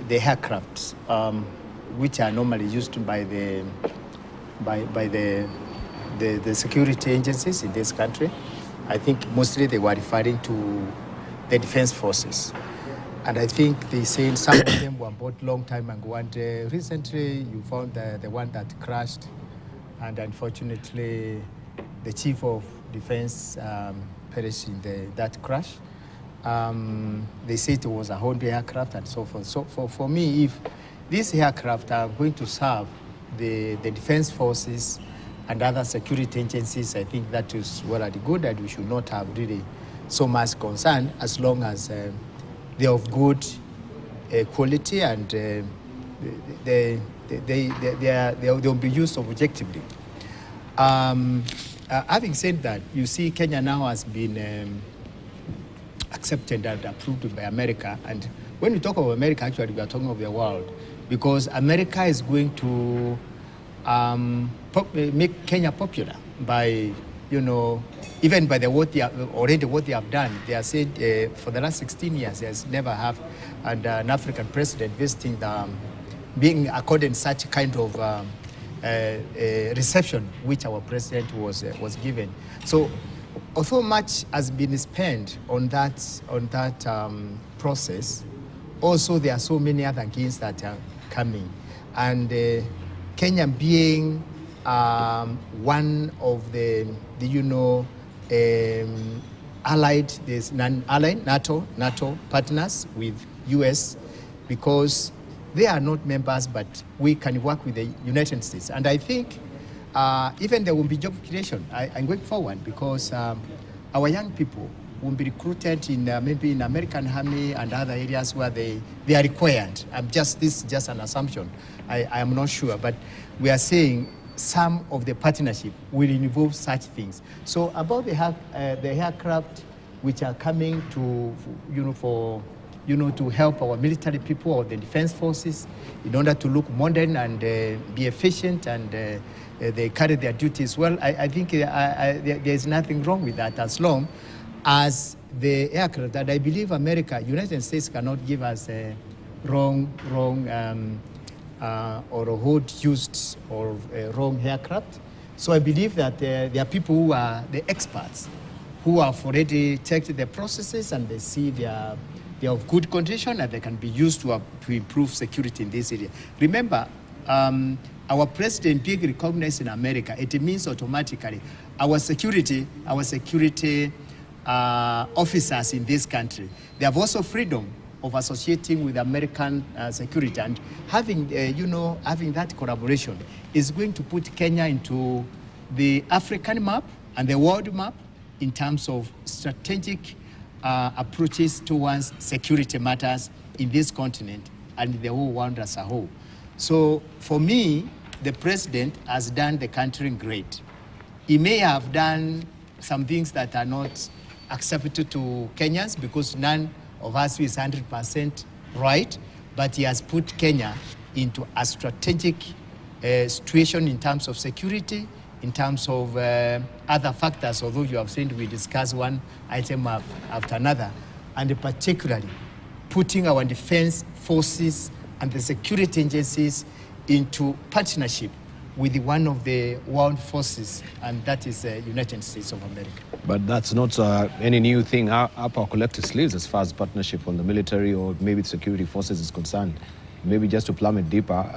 aircrafts, which are normally used by the security agencies in this country. I think mostly they were referring to the defense forces. And I think they say some of them were bought long time ago. And recently you found the one that crashed. And unfortunately, the chief of defense perished in that crash. They said it was a Honda aircraft and so forth. So for me, if these aircraft are going to serve the defense forces and other security agencies, I think that is already good, and we should not have really so much concern as long as they're of good quality and they'll be used objectively. Having said that, you see Kenya now has been accepted and approved by America. And when we talk of America, actually we are talking of the world, because America is going to make Kenya popular by, even by what they have done. They have said for the last 16 years, there's never have an African president visiting being accorded such kind of reception which our president was given. So, although much has been spent on that process, also there are so many other gains that are coming, and Kenya being one of the allied, there's non-allied NATO partners with US, because they are not members, but we can work with the United States. And I think even there will be job creation. I'm going forward, because our young people will be recruited in maybe in American Army and other areas where they are required. This is just an assumption. I am not sure, but we are saying some of the partnership will involve such things. So about the aircraft which are coming to to help our military people or the defense forces in order to look modern and be efficient, and they carry their duties well. I think there is nothing wrong with that, as long as the aircraft that I believe United States cannot give us a wrong or a hood used or a wrong aircraft. So I believe that there are people who are the experts who have already checked the processes, and they see they are of good condition and they can be used to improve security in this area. Remember, our president being recognized in America, it means automatically our security officers in this country, they have also freedom of associating with American security, and having that collaboration is going to put Kenya into the African map and the world map in terms of strategic approaches towards security matters in this continent and the whole world as a whole. So for me, the president has done the country great. He may have done some things that are not acceptable to Kenyans, because none of us is 100% right, but he has put Kenya into a strategic situation in terms of security, in terms of other factors, although you have seen we discuss one item after another, and particularly putting our defense forces and the security agencies into partnership with one of the world forces, and that is the United States of America. But that's not any new thing up our collective sleeves as far as partnership on the military or maybe security forces is concerned. Maybe just to plumb it deeper,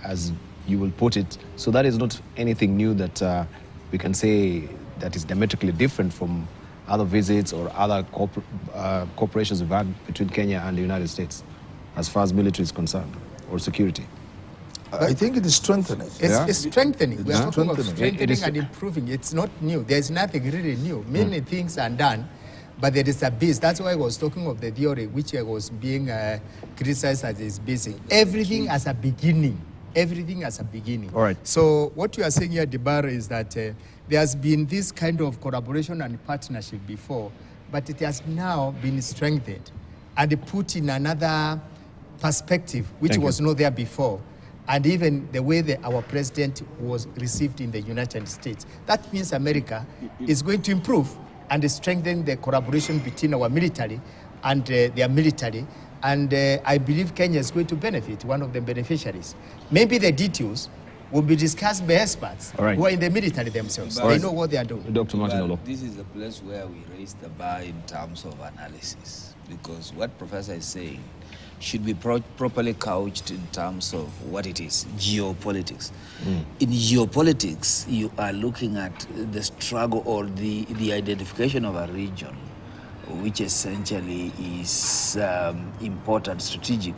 as you will put it. So that is not anything new that we can say that is diametrically different from other visits or other cooperations we've had between Kenya and the United States as far as military is concerned or security. I think it is strengthening. It's strengthening. We are talking of strengthening and improving. It's not new. There's nothing really new. Many things are done, but there is a base. That's why I was talking of the theory, which was being criticized as is basic. Everything as a beginning. Everything as a beginning. All right. So what you are saying here, Debar, is that there has been this kind of collaboration and partnership before, but it has now been strengthened and put in another perspective, which was not there before. And even the way our president was received in the United States. That means America is going to improve and strengthen the collaboration between our military and their military, And I believe Kenya is going to benefit, one of the beneficiaries. Maybe the details will be discussed by experts All right. who are in the military themselves. But They know what they are doing. Dr. Martin Olo. This is a place where we raise the bar in terms of analysis, because what Professor is saying should be properly couched in terms of what it is, geopolitics. In geopolitics, you are looking at the struggle or the identification of a region, which essentially is important, strategic,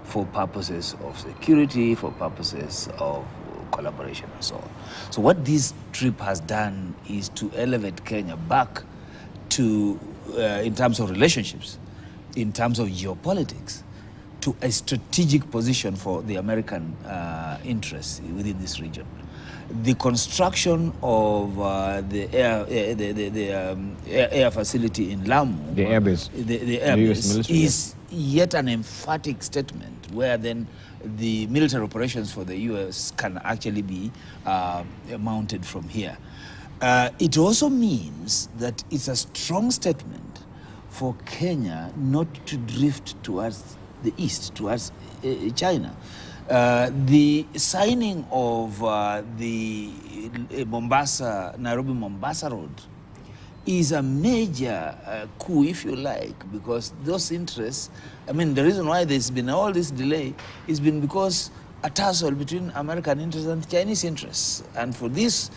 for purposes of security, for purposes of collaboration and so on. So what this trip has done is to elevate Kenya back to, in terms of relationships, in terms of geopolitics, to a strategic position for the American interests within this region. The construction of the air facility in Lamu, The airbase. the US airbase, military, is yet an emphatic statement where then the military operations for the US can actually be mounted from here. It also means that it's a strong statement for Kenya not to drift towards the east, towards China. The signing of the Nairobi-Mombasa Road is a major coup, if you like, because those interests, I mean, the reason why there's been all this delay is been because a tussle between American interests and Chinese interests. And for this,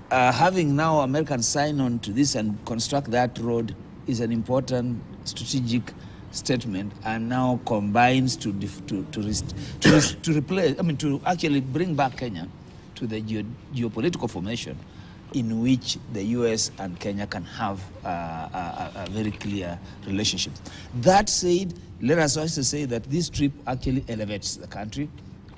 having now Americans sign on to this and construct that road is an important strategic statement, and now combines to replace, I mean, to actually bring back Kenya to the geopolitical formation in which the US and Kenya can have a very clear relationship. That said, let us also say that this trip actually elevates the country,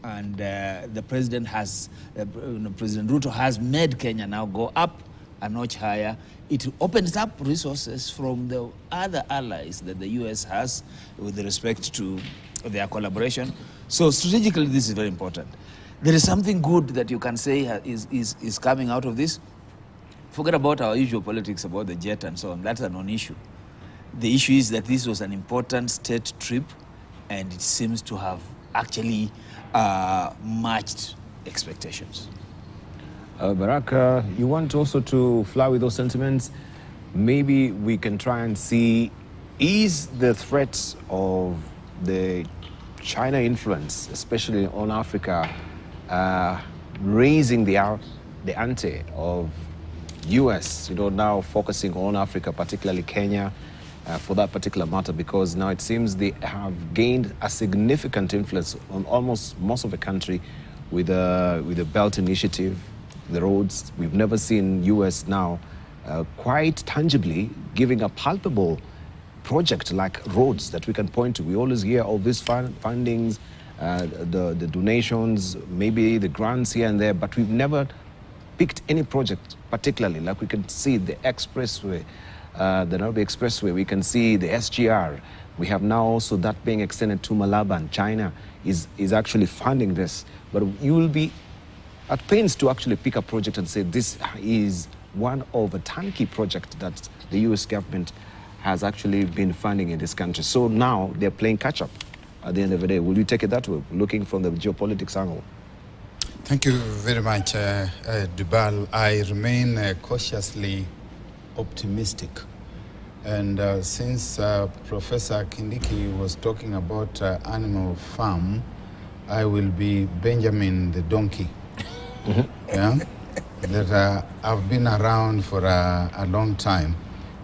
and the president has, President Ruto has made Kenya now go up a notch higher. It opens up resources from the other allies that the US has with respect to their collaboration. So strategically, this is very important. There is something good that you can say is coming out of this. Forget about our usual politics about the jet and so on. That's a non-issue. The issue is that this was an important state trip, and it seems to have actually matched expectations. Baraka, you want also to fly with those sentiments? Maybe we can try and see, is the threat of the China influence, especially on Africa, raising the ante of US, now focusing on Africa, particularly Kenya, for that particular matter, because now it seems they have gained a significant influence on almost most of the country with the Belt Initiative, the roads. We've never seen US now quite tangibly giving a palpable project like roads that we can point to. We always hear all these fundings, the donations, maybe the grants here and there, but we've never picked any project particularly. Like we can see the expressway, the Nairobi Expressway, we can see the SGR. We have now also that being extended to Malaban. China is actually funding this, but you will be at pains to actually pick a project and say this is one of a turnkey project that the US government has actually been funding in this country. So now they're playing catch up at the end of the day. Will you take it that way, looking from the geopolitics angle? Thank you very much, Dubal. I remain cautiously optimistic. And since Professor Kindiki was talking about animal farm, I will be Benjamin the donkey. Yeah, that I've been around for a long time,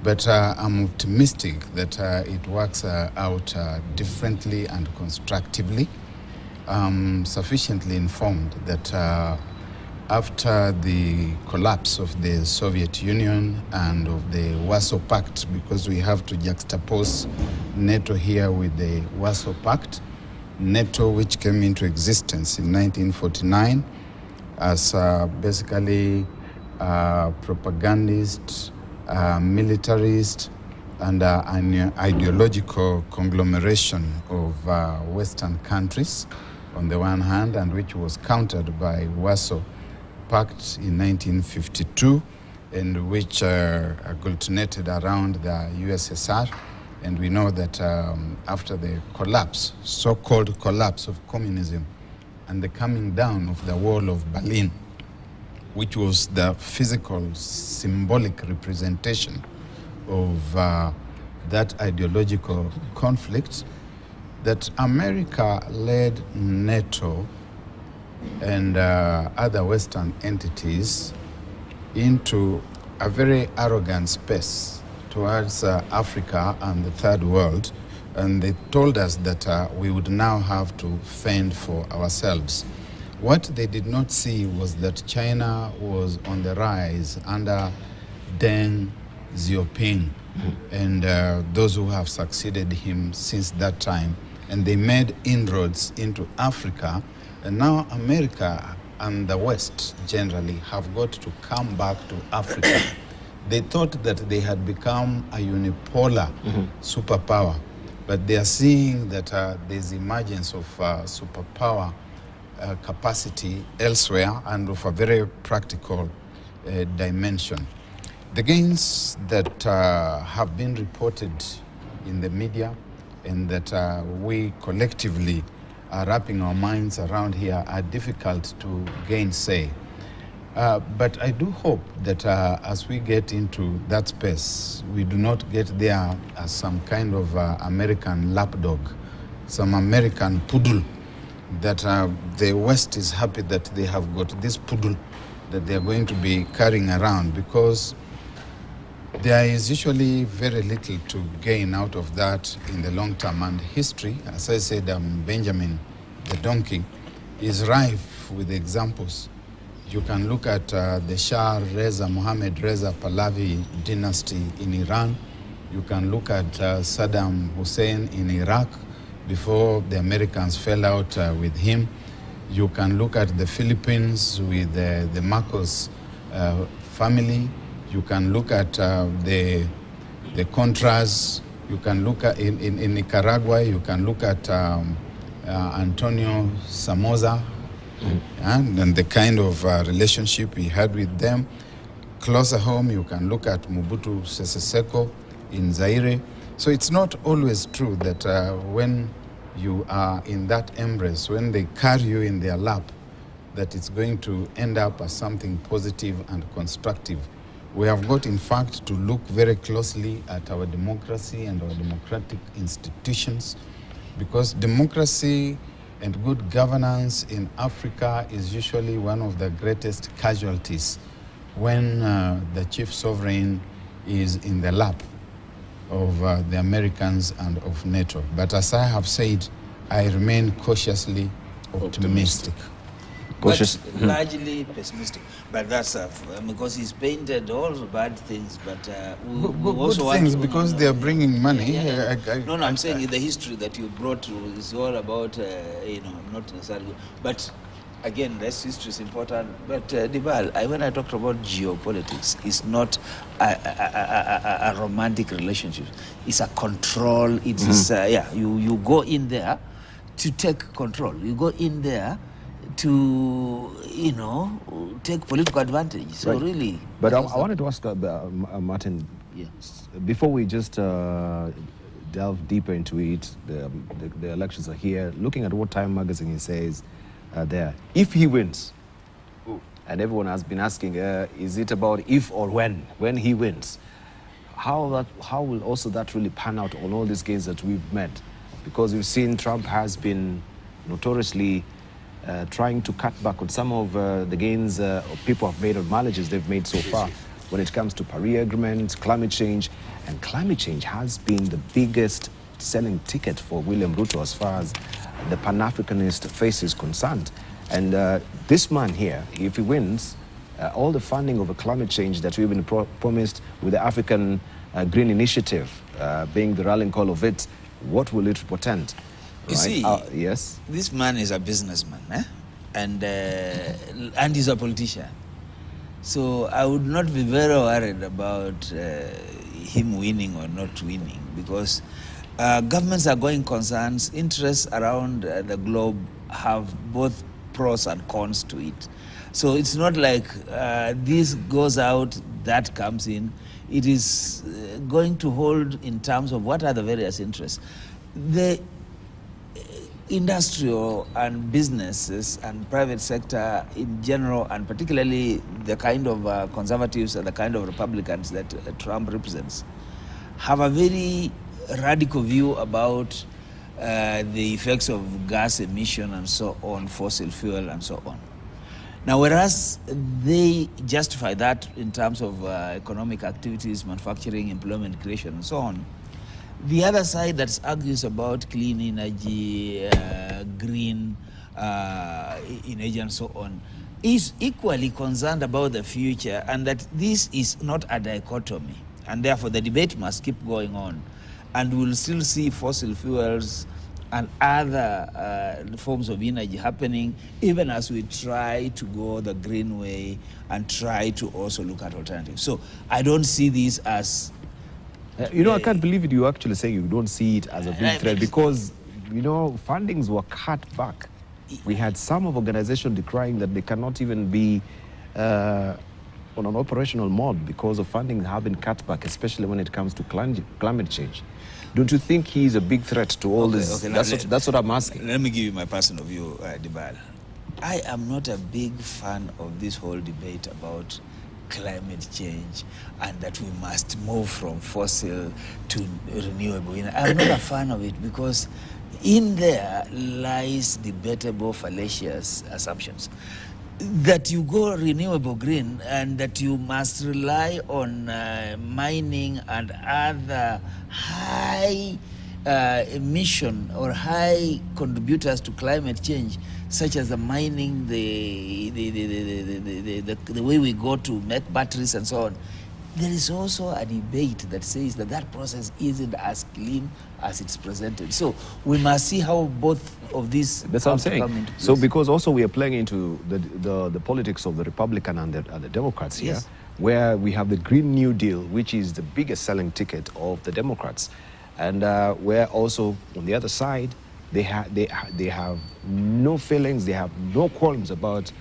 but I'm optimistic that it works out differently and constructively. Sufficiently informed that after the collapse of the Soviet Union and of the Warsaw Pact, because we have to juxtapose NATO here with the Warsaw Pact, NATO, which came into existence in 1949 as basically propagandist, militarist, and an ideological conglomeration of Western countries on the one hand, and which was countered by Warsaw Pact in 1952, and which agglutinated around the USSR And we know that after the collapse, so-called collapse of communism, and the coming down of the wall of Berlin, which was the physical, symbolic representation of that ideological conflict, that America led NATO and other Western entities into a very arrogant space towards Africa and the third world, and they told us that we would now have to fend for ourselves. What they did not see was that China was on the rise under Deng Xiaoping and those who have succeeded him since that time, and they made inroads into Africa, and now America and the West generally have got to come back to Africa. They thought that they had become a unipolar superpower, but they are seeing that there's emergence of superpower capacity elsewhere and of a very practical dimension. The gains that have been reported in the media and that we collectively are wrapping our minds around here are difficult to gainsay. But I do hope that as we get into that space, we do not get there as some kind of American lapdog, some American poodle, that the West is happy that they have got this poodle that they are going to be carrying around, because there is usually very little to gain out of that in the long term. And history, as I said, Benjamin the donkey, is rife with examples. You can look at the Shah Reza, Mohammed Reza Pahlavi dynasty in Iran. You can look at Saddam Hussein in Iraq before the Americans fell out with him. You can look at the Philippines with the Marcos family. You can look at the Contras. You can look at in Nicaragua. You can look at Antonio Somoza and the kind of relationship he had with them. Closer home, you can look at Mobutu Sese Seko in Zaire. So it's not always true that when you are in that embrace, when they carry you in their lap, that it's going to end up as something positive and constructive. We have got, in fact, to look very closely at our democracy and our democratic institutions, because democracy and good governance in Africa is usually one of the greatest casualties when the chief sovereign is in the lap of the Americans and of NATO. But as I have said, I remain cautiously optimistic. But largely pessimistic. But that's because he's painted all the bad things. But we also good things want because they are bringing money. No, I'm saying in the history that you brought to is all about not necessarily. But again, this history is important. But Dibal, when I talked about geopolitics, it's not a romantic relationship. It's a control. It's you go in there to take control. You go in there to take political advantage. So right. Really, but I wanted to ask Martin, before we just delve deeper into it, the elections are here. Looking at what Time Magazine says there, if he wins, and everyone has been asking, is it about if or when he wins? How will also that really pan out on all these gains that we've met? Because we've seen Trump has been notoriously trying to cut back on some of the gains people have made, or mileages they've made so far when it comes to Paris Agreement, climate change. And climate change has been the biggest selling ticket for William Ruto as far as the Pan-Africanist face is concerned. And this man here, if he wins, all the funding of climate change that we've been promised with the African Green Initiative being the rallying call of it, what will it portend? You see, yes, this man is a businessman, and he's a politician. So I would not be very worried about him winning or not winning, because governments are going concerns. Interests around the globe have both pros and cons to it. So it's not like this goes out, that comes in. it is going to hold in terms of what are the various interests. The industrial and businesses and private sector in general, and particularly the kind of conservatives and the kind of Republicans that Trump represents, have a very radical view about the effects of gas emission and so on, fossil fuel and so on. Now, whereas they justify that in terms of economic activities, manufacturing, employment creation and so on, the other side that argues about clean energy, green energy and so on, is equally concerned about the future, and that this is not a dichotomy, and therefore the debate must keep going on, and we'll still see fossil fuels and other forms of energy happening, even as we try to go the green way and try to also look at alternatives. So I don't see this as I can't believe it. You actually say you don't see it as a big threat because, fundings were cut back. We had some of organizations decrying that they cannot even be on an operational mode because of funding have been cut back, especially when it comes to climate change. Don't you think he is a big threat to all this? Okay, that's what I'm asking. Let me give you my personal view, Dibal. I am not a big fan of this whole debate about climate change and that we must move from fossil to renewable. I'm not a fan of it because in there lies debatable fallacious assumptions that you go renewable green and that you must rely on mining and other high emission or high contributors to climate change, such as the mining, the way we go to make batteries and so on. There is also a debate that says that process isn't as clean as it's presented. So we must see how both of these That's what I'm saying. So because also we are playing into the politics of the Republican and the Democrats here, yes, where we have the Green New Deal, which is the biggest selling ticket of the Democrats, and where also on the other side they have no feelings, they have no qualms about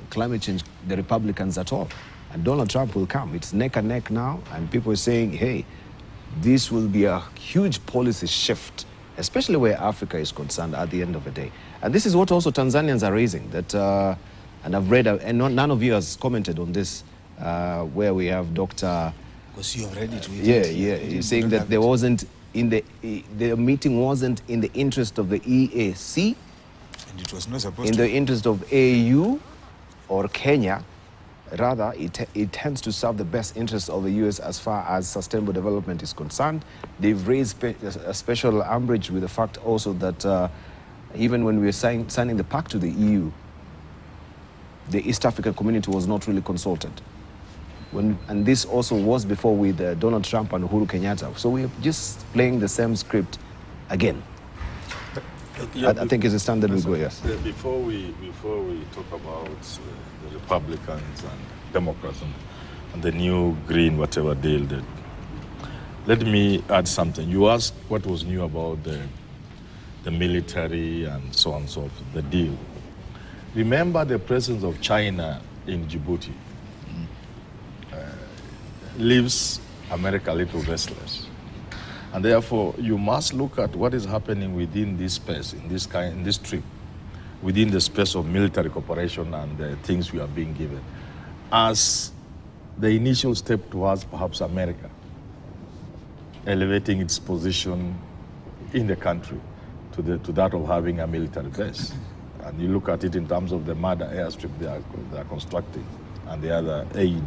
climate change, the Republicans at all. And Donald Trump will come. It's neck and neck now, and people are saying, hey, this will be a huge policy shift, especially where Africa is concerned at the end of the day. And this is what also Tanzanians are raising, that, and I've read, and none of you has commented on this, where we have Dr. Because you have read it. Yeah, he's saying that there wasn't, the meeting wasn't in the interest of the EAC, and it was not supposed in the interest of AU or Kenya. Rather, it tends to serve the best interests of the U.S. as far as sustainable development is concerned. They've raised a special umbrage with the fact also that even when we were signing the pact to the EU, the East African community was not really consulted. And this also was before with Donald Trump and Uhuru Kenyatta. So we're just playing the same script again. I think it's a standard we go, yes. Before we talk about the Republicans and Democrats and the new green whatever deal, let me add something. You asked what was new about the military and so on and so forth, the deal. Remember the presence of China in Djibouti leaves America a little restless. And therefore, you must look at what is happening within this space, in this trip, within the space of military cooperation and the things we are being given, as the initial step towards perhaps America elevating its position in the country to that of having a military base. And you look at it in terms of the Mada airstrip they are constructing and the other aid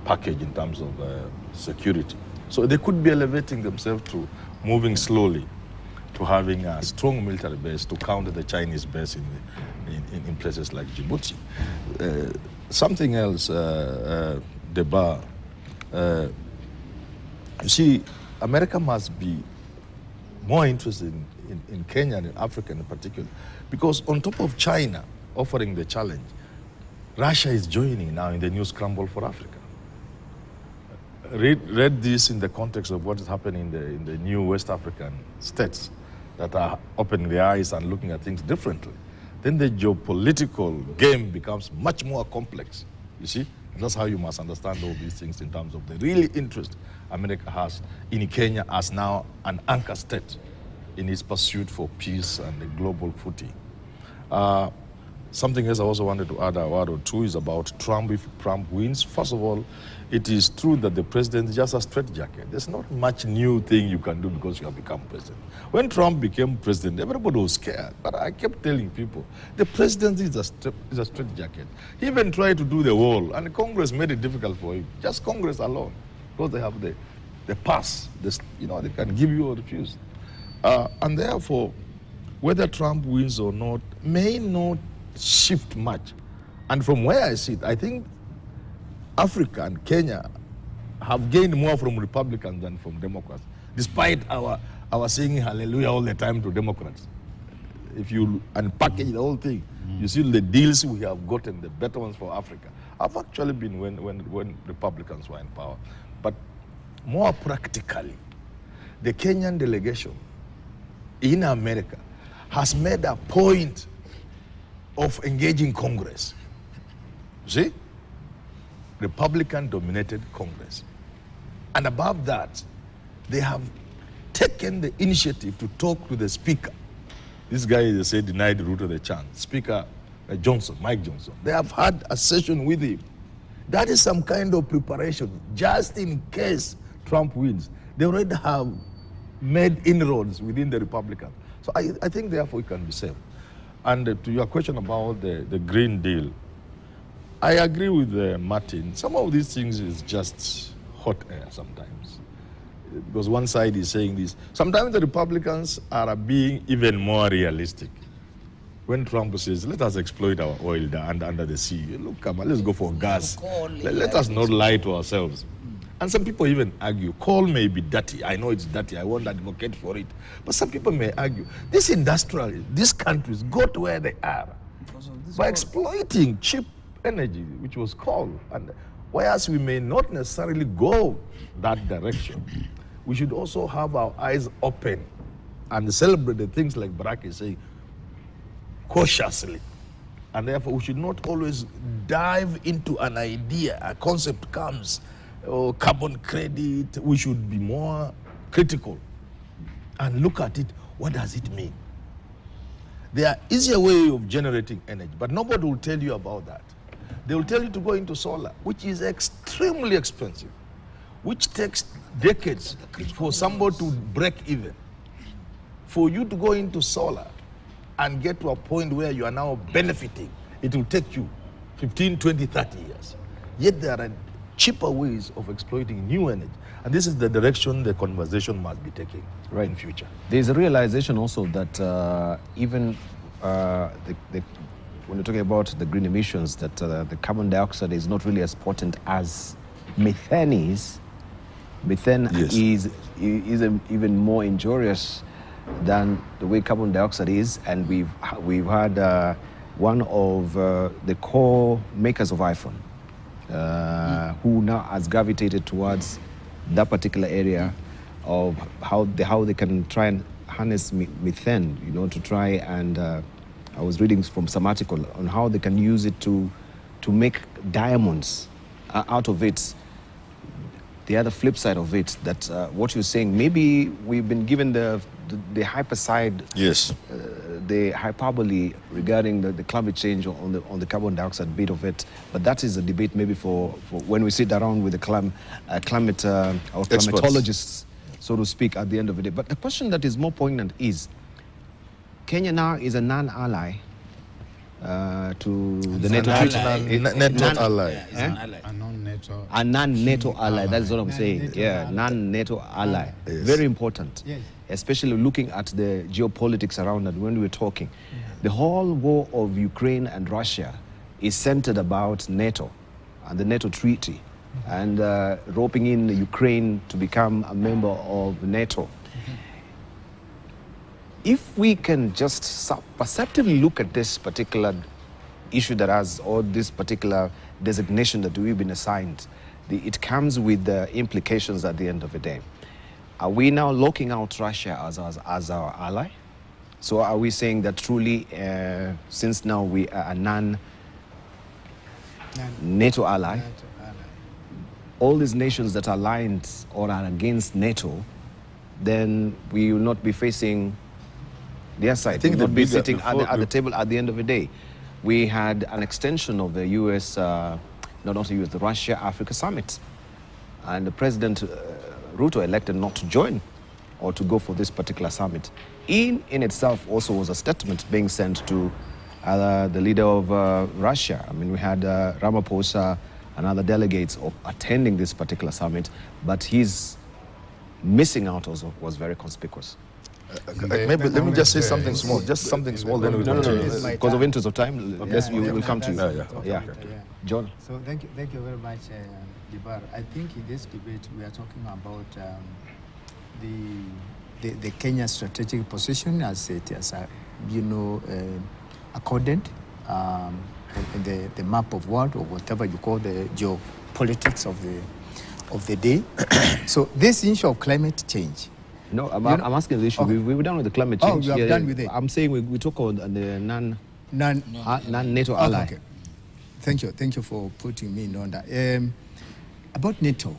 package in terms of security. So they could be elevating themselves to moving slowly to having a strong military base to counter the Chinese base in places like Djibouti. Something else, Deba, you see, America must be more interested in Kenya and in Africa in particular, because on top of China offering the challenge, Russia is joining now in the new scramble for Africa. Read this in the context of what is happening in the new West African states that are opening their eyes and looking at things differently. Then the geopolitical game becomes much more complex, you see? That's how you must understand all these things in terms of the real interest America has in Kenya as now an anchor state in its pursuit for peace and the global footing. Something else I also wanted to add a word or two is about Trump. If Trump wins, first of all, it is true that the president is just a straitjacket. There's not much new thing you can do because you have become president. When Trump became president, everybody was scared. But I kept telling people, the presidency is a straitjacket. He even tried to do the wall, and Congress made it difficult for him. Just Congress alone, because they have the pass. They can give you or refuse. And therefore, whether Trump wins or not may not shift much. And from where I sit, I think Africa and Kenya have gained more from Republicans than from Democrats, despite our saying hallelujah all the time to Democrats. If you unpackage the whole thing, you see the deals we have gotten, the better ones for Africa, have actually been when Republicans were in power. But more practically, the Kenyan delegation in America has made a point of engaging Congress. See? Republican-dominated Congress. And above that, they have taken the initiative to talk to the Speaker. This guy, they say, denied the root of the chance. Speaker Johnson, Mike Johnson. They have had a session with him. That is some kind of preparation, just in case Trump wins. They already have made inroads within the Republicans. So I think, therefore, we can be safe. And to your question about the Green Deal, I agree with Martin. Some of these things is just hot air sometimes. Because one side is saying this. Sometimes the Republicans are being even more realistic. When Trump says, let us exploit our oil under the sea. Look, come on, let's go for gas. Let us not lie to ourselves. And some people even argue, coal may be dirty. I know it's dirty. I won't advocate for it. But some people may argue, these countries got where they are by exploiting cheap energy, which was coal. And whereas we may not necessarily go that direction, we should also have our eyes open and celebrate the things like Barack is saying cautiously. And therefore, we should not always dive into an idea, a concept comes, or carbon credit. We should be more critical and look at it. What does it mean? There are easier ways of generating energy, but nobody will tell you about that. They will tell you to go into solar, which is extremely expensive, which takes decades for somebody to break even. For you to go into solar and get to a point where you are now benefiting, it will take you 15, 20, 30 years. Yet there are cheaper ways of exploiting new energy. And this is the direction the conversation must be taking in future. There's a realization also that even when you're talking about the green emissions, that the carbon dioxide is not really as potent as methane is. Methane is even more injurious than the way carbon dioxide is. And we've had one of the core makers of iPhone, who now has gravitated towards that particular area of how they can try and harness methane, to try and I was reading from some article on how they can use it to make diamonds out of it. The other flip side of it, that what you're saying, maybe we've been given the hyper side, the hyperbole regarding the climate change on the carbon dioxide bit of it, but that is a debate maybe for when we sit around with the climate or climatologists, so to speak, at the end of the day. But the question that is more poignant is, Kenya now is a non-ally to the NATO treaty. NATO ally. A non-NATO ally. That's what I'm saying. Non-NATO ally. Yes. Very important. Yes. Especially looking at the geopolitics around that when we were talking. The whole war of Ukraine and Russia is centered about NATO and the NATO treaty and roping in Ukraine to become a member of NATO. If we can just perceptively look at this particular issue or this particular designation that we've been assigned, it comes with the implications at the end of the day. Are we now locking out Russia as our ally? So are we saying that truly, since now we are a NATO ally. All these nations that are aligned or are against NATO, then we will not be facing their side. We will not be sitting at the table at the end of the day. We had an extension of the US, not the US, the Russia-Africa Summit. And the President Ruto elected not to join or to go for this particular summit. In itself also was a statement being sent to the leader of Russia. I mean, we had Ramaphosa and other delegates attending this particular summit, but his missing out also was very conspicuous. Maybe let me just say something small, just something small. Then we continue. Because of interest of time, we will come to you. Yeah. John. So thank you very much, Dibar. I think in this debate we are talking about the Kenya strategic position as it is, accordant in the map of world, or whatever you call the geopolitics of the day. So this issue of climate change. No, I'm asking the issue. Okay. We were done with the climate change. Oh, you are done with it. I'm saying we talk on the non-NATO ally. Okay. Thank you for putting me on that. About NATO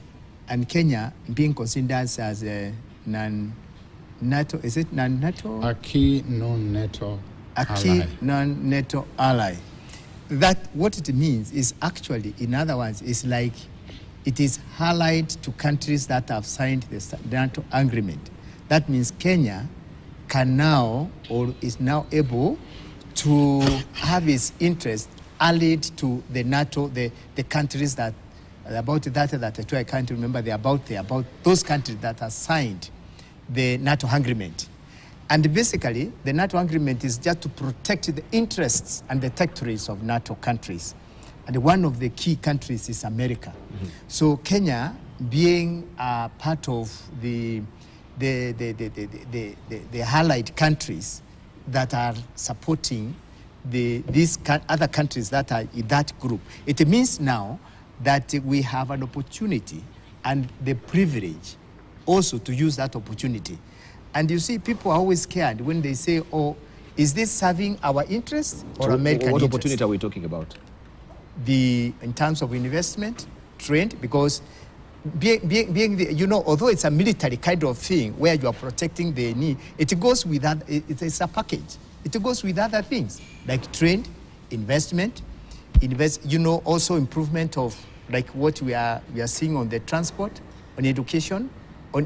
and Kenya being considered as a non-NATO, is it non-NATO? A key non-NATO ally. A key non-NATO ally. That what it means is actually, in other words, is like it is allied to countries that have signed the NATO agreement. That means Kenya can now, or is now able to have its interest allied to the NATO, the countries that, about that I can't remember, about those countries that have signed the NATO agreement. And basically, the NATO agreement is just to protect the interests and the territories of NATO countries. And one of the key countries is America. Mm-hmm. So Kenya, being part of the allied countries that are supporting these other countries that are in that group, it means now that we have an opportunity and the privilege also to use that opportunity. And you see, people are always scared when they say, oh, is this serving our interests or American interests? What opportunity are we talking about? In terms of investment, trade, because although it's a military kind of thing where you are protecting the need, it goes with that, it's a package. It goes with other things like trade, investment, also improvement of like what we are seeing on the transport, on education,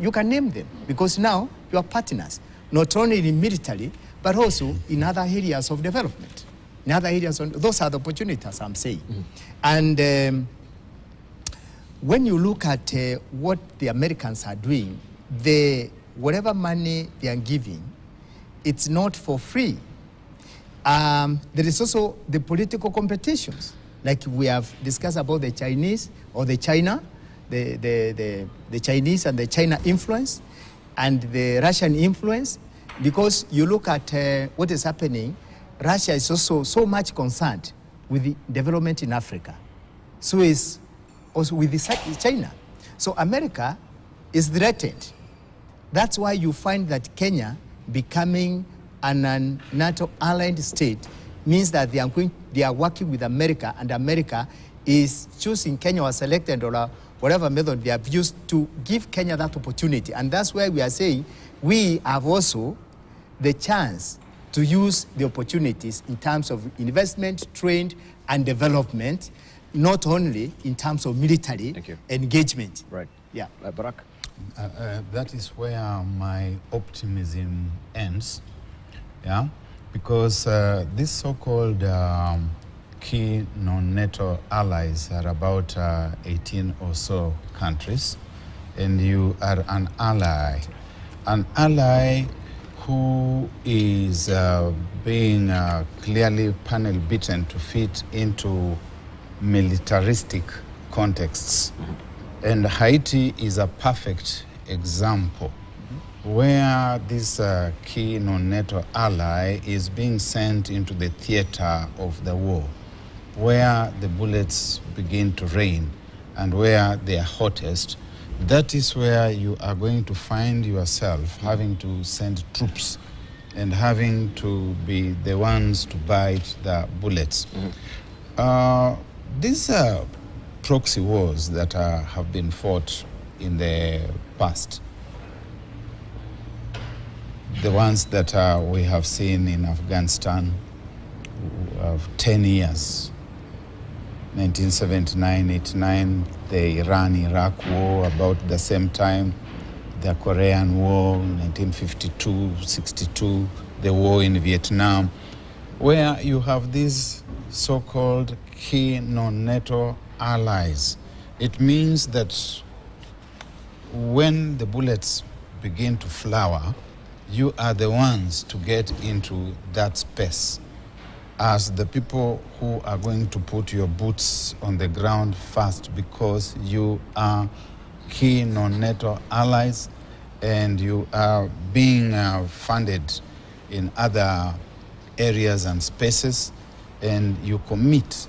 you can name them, because now you are partners, not only in military, but also in other areas of development. In other areas, those are the opportunities I'm saying. Mm-hmm. And when you look at what the Americans are doing, whatever money they are giving, it's not for free. There is also the political competitions, like we have discussed about the Chinese or the China, the Chinese and the China influence, and the Russian influence, because you look at what is happening. Russia is also so much concerned with the development in Africa. So is also with China. So America is threatened. That's why you find that Kenya becoming a NATO allied state means that they are working with America, and America is choosing Kenya or selected or whatever method they have used to give Kenya that opportunity. And that's why we are saying we have also the chance to use the opportunities in terms of investment, trade, and development, not only in terms of military engagement. Right. Yeah. Barak? That is where my optimism ends. Yeah, because these so-called key non-NATO allies are about 18 or so countries, and you are an ally who is being clearly panel beaten to fit into militaristic contexts. Mm-hmm. And Haiti is a perfect example where this key non-NATO ally is being sent into the theater of the war, where the bullets begin to rain and where they are hottest. That is where you are going to find yourself having to send troops and having to be the ones to bite the bullets. Mm-hmm. These are proxy wars that have been fought in the past. The ones that we have seen in Afghanistan of 10 years, 1979-89, the Iran-Iraq war about the same time, the Korean War, 1952-62, the war in Vietnam, where you have these so-called key non-NATO allies. It means that when the bullets begin to flower, you are the ones to get into that space as the people who are going to put your boots on the ground first, because you are key non-NATO allies and you are being funded in other areas and spaces, and you commit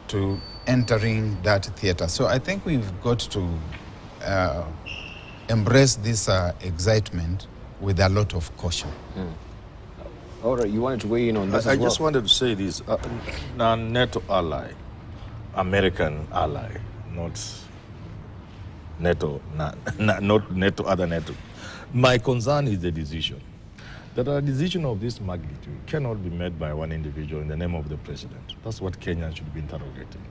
to entering that theater. So I think we've got to embrace this excitement with a lot of caution. All right, you wanted to weigh in on this I as well? just wanted to say this. NATO ally, American ally, not NATO, not NATO, other NATO. My concern is the decision. That a decision of this magnitude cannot be made by one individual in the name of the president. That's what Kenyans should be interrogating.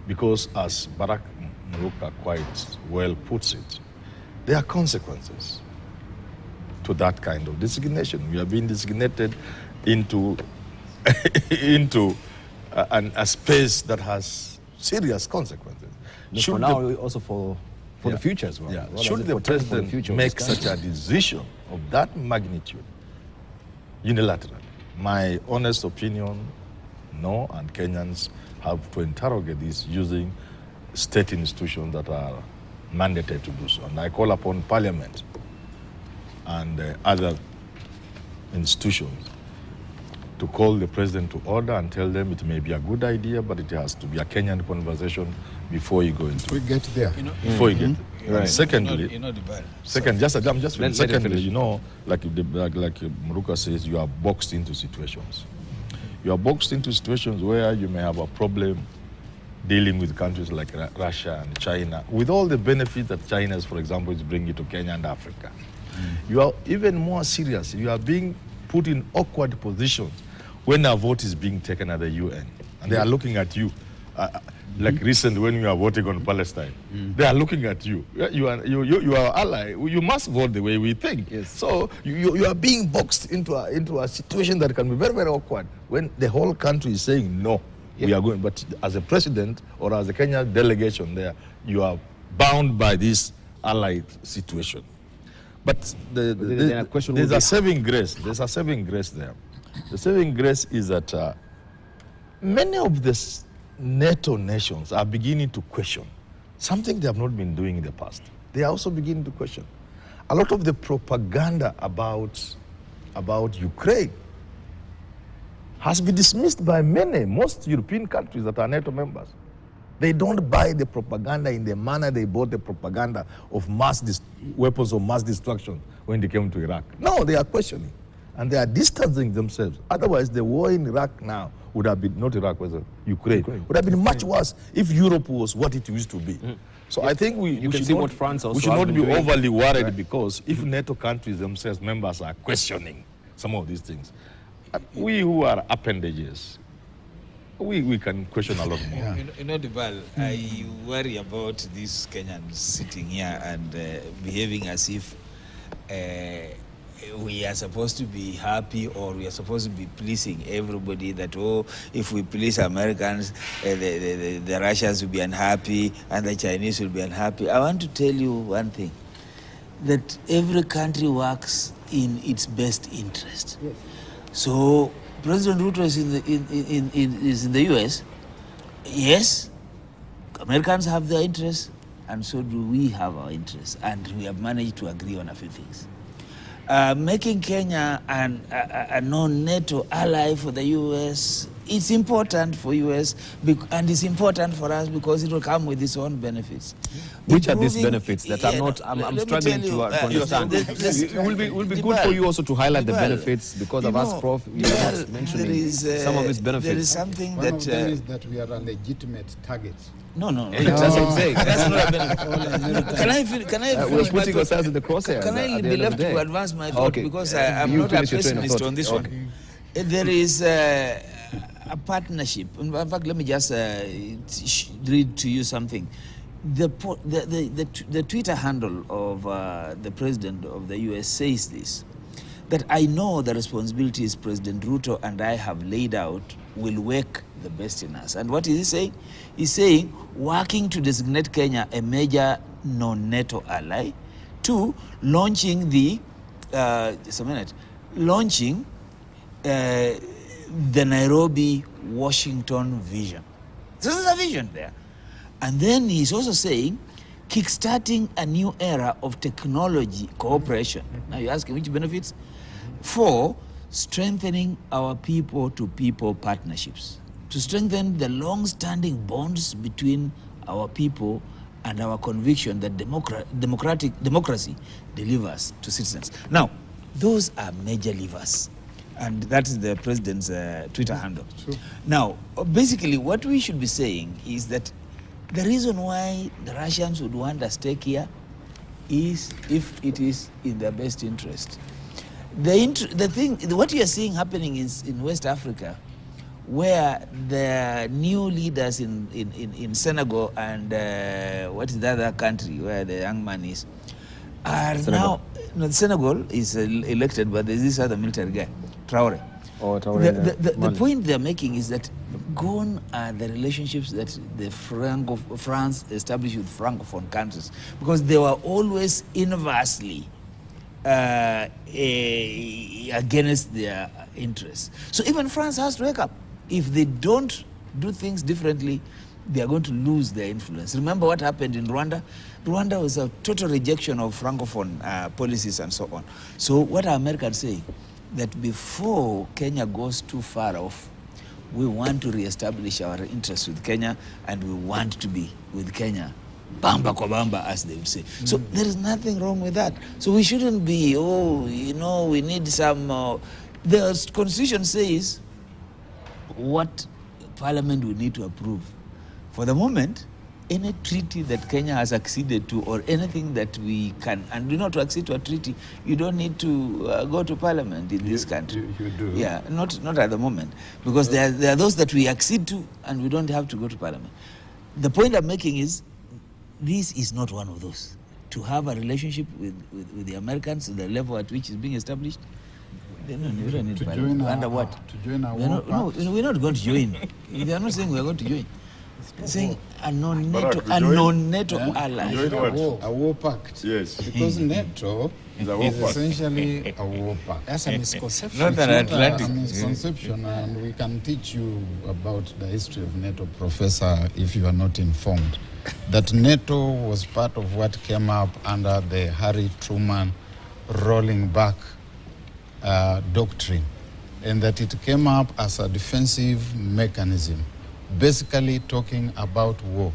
Because as Barack Muluka quite well puts it, there are consequences to that kind of designation. We are being designated into, into a space that has serious consequences. For now, also for the future as well. Yeah. What Should the president make such a decision of that magnitude unilaterally? My honest opinion, no, and Kenyans have to interrogate this using state institutions that are mandated to do so. And I call upon Parliament and other institutions to call the president to order and tell them it may be a good idea, but it has to be a Kenyan conversation before you go into We get there. before you get there. Right. And secondly, Let secondly, finish. you know, like Muruka says, you are boxed into situations. You are boxed into situations where you may have a problem dealing with countries like Russia and China, with all the benefits that China, for example, is bringing to Kenya and Africa. You are even more serious. You are being put in awkward positions when a vote is being taken at the UN, and they are looking at you. Like recently, when we are voting on Palestine, they are looking at you. You are ally. You must vote the way we think. Yes. So you are being boxed into a situation that can be very, very awkward when the whole country is saying no. We are going. But as a president or as a Kenya delegation there, you are bound by this allied situation. But there's a saving grace. There's a saving grace there. The saving grace is that many of the NATO nations are beginning to question something they have not been doing in the past. They are also beginning to question a lot of the propaganda about Ukraine has been dismissed by most European countries that are NATO members. They don't buy the propaganda in the manner they bought the propaganda of weapons of mass destruction when they came to Iraq. No, they are questioning. And they are distancing themselves. Otherwise, the war in Iraq now would have been, not Iraq, was Ukraine, would have been much worse if Europe was what it used to be. So I think we should not be overly worried, because if NATO countries themselves, members, are questioning some of these things, we who are appendages, we can question a lot more. You know, Dubal, I worry about these Kenyans sitting here and behaving as if we are supposed to be happy, or we are supposed to be pleasing everybody, that, oh, if we please Americans, the Russians will be unhappy and the Chinese will be unhappy. I want to tell you one thing, that every country works in its best interest. Yes. So President Ruto is in the US. Yes, Americans have their interests, and so do we have our interests, and we have managed to agree on a few things. Making Kenya a non-NATO ally for the US it's important for US and it's important for us because it will come with its own benefits. Which are these benefits that I'm not? I'm struggling to understand. It will be good for you also to highlight the benefits because of us, Prof. You are mentioning some of its benefits. There is something One that of them is that we are a legitimate target. no. That's what I'm saying. That's not a benefit. Can I we're putting ourselves in the crosshairs. Can I be left to advance my thought because I'm not a pessimist on this one. There is a partnership. In fact, let me just read to you something. The Twitter handle of the president of the US says this, that I know the responsibilities President Ruto and I have laid out will work the best in us. And what is he saying? He's saying working to designate Kenya a major non-NATO ally. 2, launching the the Nairobi-Washington vision. So there's a vision there. And then he's also saying kickstarting a new era of technology cooperation. Now you're asking which benefits? 4, strengthening our people-to-people partnerships. To strengthen the long-standing bonds between our people and our conviction that democracy delivers to citizens. Now, those are major levers. And that is the president's Twitter handle. Sure. Now, basically what we should be saying is that the reason why the Russians would want a stake here is if it is in their best interest. What you are seeing happening in West Africa, where the new leaders in Senegal and what is the other country where the young man is, are Senegal. Now, Senegal is elected, but there's this other military guy, Traore. Oh, Traore. The point they're making is that gone are the relationships that France established with Francophone countries, because they were always inversely against their interests. So even France has to wake up. If they don't do things differently, they are going to lose their influence. Remember what happened in Rwanda? Rwanda was a total rejection of Francophone policies and so on. So what are Americans saying? That before Kenya goes too far off, we want to reestablish our interests with Kenya, and we want to be with Kenya, bamba kwa bamba, as they would say. So there is nothing wrong with that. So we shouldn't be, we need some... the Constitution says what Parliament will need to approve. For the moment, any treaty that Kenya has acceded to, or anything that we can, and to accede to a treaty, you don't need to go to Parliament in this country. You do? Yeah, not at the moment, because there are those that we accede to, and we don't have to go to Parliament. The point I'm making is, this is not one of those. To have a relationship with the Americans at the level at which is being established, we don't need Parliament. Under what? To join our no, we're not going to join. They are not saying we're going to join. Saying a non-NATO ally. A war pact. Yes. Because NATO is essentially a war pact. That's a misconception. Not an Atlantic. A misconception, and we can teach you about the history of NATO, Professor, if you are not informed. That NATO was part of what came up under the Harry Truman rolling back doctrine, and that it came up as a defensive mechanism, basically talking about war.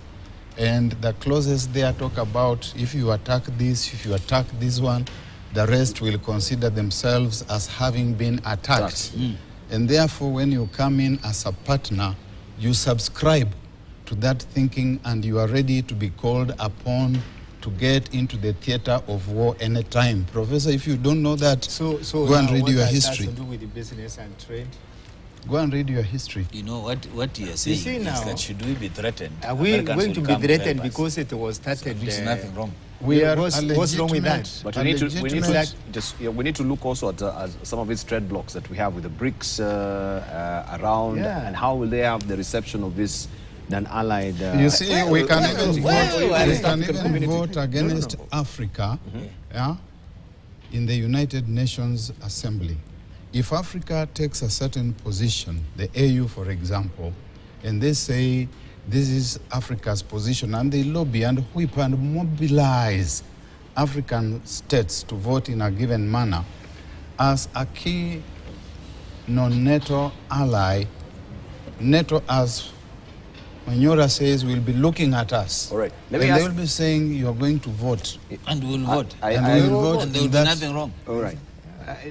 And the clauses there talk about if you attack this one, the rest will consider themselves as having been attacked. And therefore, when you come in as a partner, you subscribe to that thinking, and you are ready to be called upon to get into the theater of war anytime. Professor, if you don't know that, go and read your history. What has to do with the business and trade? Go and read your history. You know what you're saying is that should we be threatened? Are we going to be threatened because it was started? There's nothing wrong. What's wrong with that? But we need to look also at some of its trade blocks that we have with the BRICS around, and how will they have the reception of this non-allied... you see, we can even vote against Africa in the United Nations Assembly. If Africa takes a certain position, the AU, for example, and they say this is Africa's position, and they lobby and whip and mobilize African states to vote in a given manner, as a key non-NATO ally, NATO, as Manyora says, will be looking at us. All right. And they will be saying, you are going to vote. And we will vote. And we will vote. And there will be nothing wrong. All right.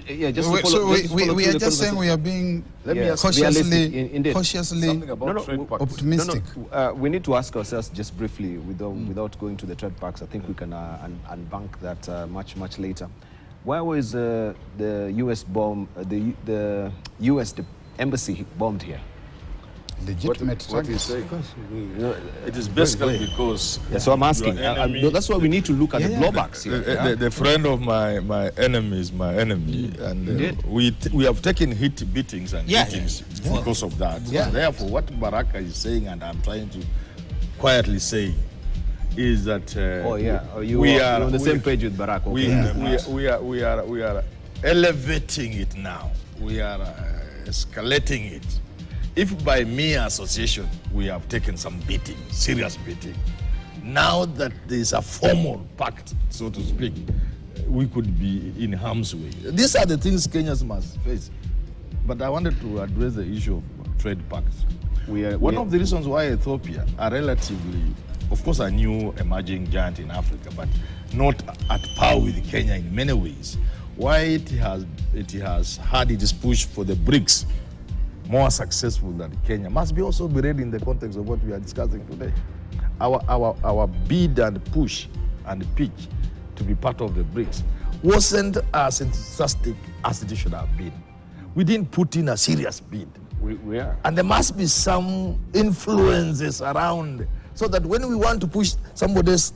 Yeah, just we, to follow, so we are just saying we are being cautiously optimistic. We need to ask ourselves just briefly, without going to the trade packs. I think we can unbank that much later. Why was the U.S. bomb, the U.S. embassy bombed here? Legitimate what he's saying. It is basically because... Yeah, so I'm asking. That's why we need to look at the blowbacks here. The friend of my enemy is my enemy. And we have taken beatings and beatings because of that. Yeah. Therefore, what Baraka is saying, and I'm trying to quietly say, is that we are on the same page with Barack. We are elevating it now. We are escalating it. If by mere association we have taken some beating, serious beating, now that there is a formal pact, so to speak, we could be in harm's way. These are the things Kenyans must face. But I wanted to address the issue of trade pacts. One of the reasons why Ethiopia are relatively, of course, a new emerging giant in Africa, but not at par with Kenya in many ways. Why it has had its push for the BRICS more successful than Kenya must be also be read in the context of what we are discussing today. Our bid and push and pitch to be part of the BRICS wasn't as enthusiastic as it should have been. We didn't put in a serious bid. We are. And there must be some influences around so that when we want to push, somebody else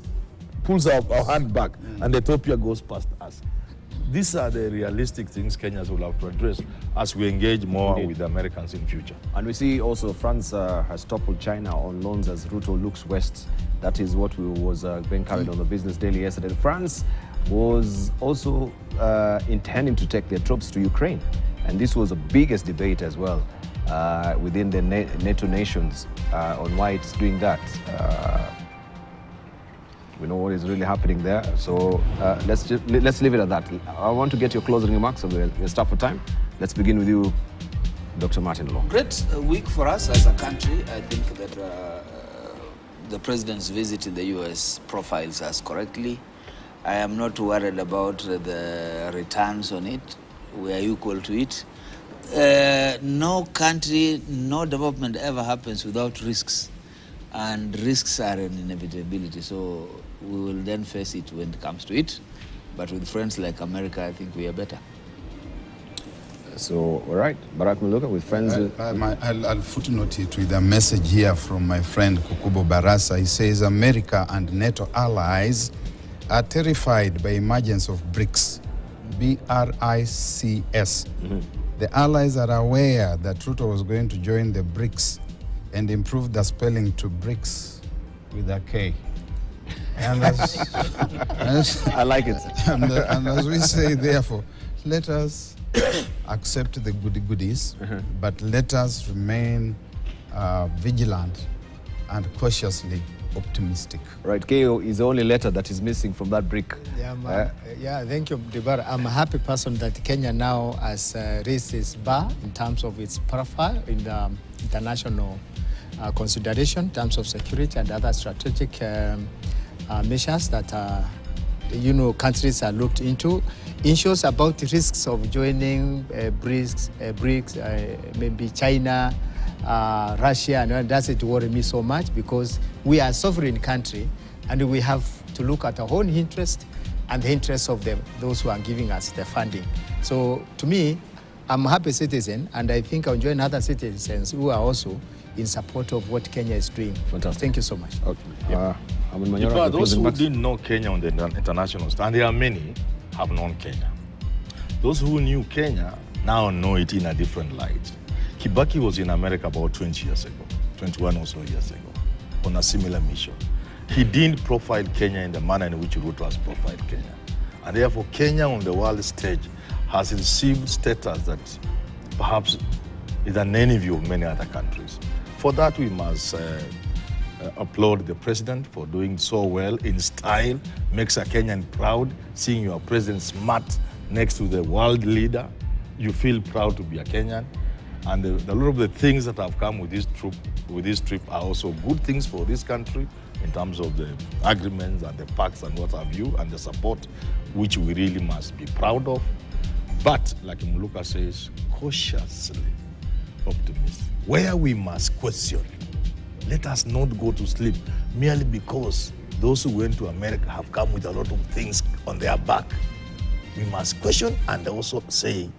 pulls our hand back and Ethiopia goes past us. These are the realistic things Kenyans will have to address as we engage more with the Americans in future. And we see also France has toppled China on loans as Ruto looks west. That is what was being carried on the Business Daily yesterday. France was also intending to take their troops to Ukraine. And this was the biggest debate as well within the NATO nations on why it's doing that. We know what is really happening there. So let's leave it at that. I want to get your closing remarks of the stuff for time. Let's begin with you, Dr. Martin Law. Great week for us as a country. I think that the president's visit in the U.S. profiles us correctly. I am not worried about the returns on it. We are equal to it. No country, no development ever happens without risks. And risks are an inevitability. So we will then face it when it comes to it. But with friends like America, I think we are better. So, all right, Barack Muluka with friends. I'll footnote it with a message here from my friend Kukubo Barasa. He says America and NATO allies are terrified by emergence of BRICS, B-R-I-C-S. The allies are aware that Ruto was going to join the BRICS and improve the spelling to BRICS with a K. And I like it. And as we say, therefore, let us accept the goodies, but let us remain vigilant and cautiously optimistic. Right, KO is the only letter that is missing from that brick. Yeah, thank you, Debar. I'm a happy person that Kenya now has raised its bar in terms of its profile in the international consideration, in terms of security and other strategic measures that countries are looked into. Issues about risks of joining BRICS, maybe China, Russia, and doesn't worry me so much because we are a sovereign country and we have to look at our own interest and the interests of those who are giving us the funding. So to me, I'm a happy citizen, and I think I'll join other citizens who are also in support of what Kenya is doing. Fantastic. Thank you so much. Okay. Those who didn't know Kenya on the international stand, there are many, have known Kenya. Those who knew Kenya now know it in a different light. Kibaki was in America about 20 years ago, 21 or so years ago, on a similar mission. He didn't profile Kenya in the manner in which Ruto has profiled Kenya. And therefore, Kenya on the world stage has received status that perhaps is an envy of many other countries. For that, we must applaud the president for doing so well in style, makes a Kenyan proud, seeing your president smart next to the world leader. You feel proud to be a Kenyan. And a lot of the things that have come with this trip are also good things for this country in terms of the agreements and the pacts and what have you, and the support, which we really must be proud of. But, like Muluka says, cautiously optimistic. Where we must question, let us not go to sleep merely because those who went to America have come with a lot of things on their back. We must question and also say,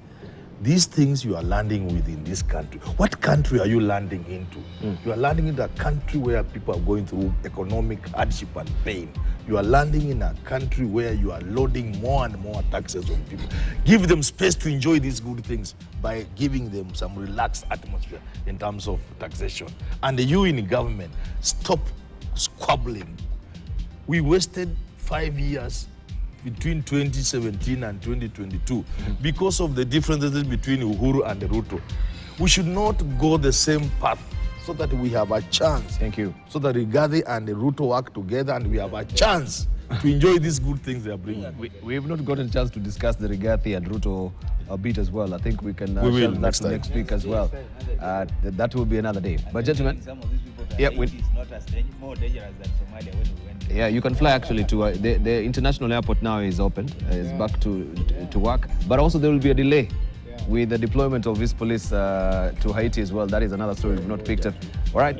these things you are landing with in this country, what country are you landing into? You are landing into a country where people are going through economic hardship and pain. You are landing in a country where you are loading more and more taxes on people. Give them space to enjoy these good things by giving them some relaxed atmosphere in terms of taxation. And you in government, stop squabbling. We wasted 5 years between 2017 and 2022 because of the differences between Uhuru and Ruto. We should not go the same path so that we have a chance. Thank you. So that Rigathi and Ruto work together and we have a chance to enjoy these good things they are bringing. We have not gotten a chance to discuss the Rigathi and Ruto a bit as well. I think we can we will that next week as well. That will be another day. But gentlemen, some of these people that yeah, Haiti is not as more dangerous than Somalia when we went there. yeah, you can fly actually to the international airport now is open, is back to work. But also there will be a delay with the deployment of this police to Haiti as well. That is another story we've not picked up. All right,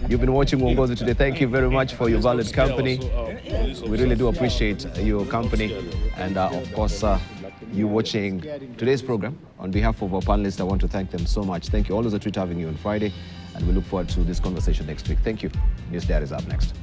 you've been watching Uongozi today. Thank you very much for your valid company. We really do appreciate your company, and of course, you watching today's program. On behalf of our panelists, I want to thank them so much. Thank you. Always a treat having you on Friday, and we look forward to this conversation next week. Thank you. News Diary is up next.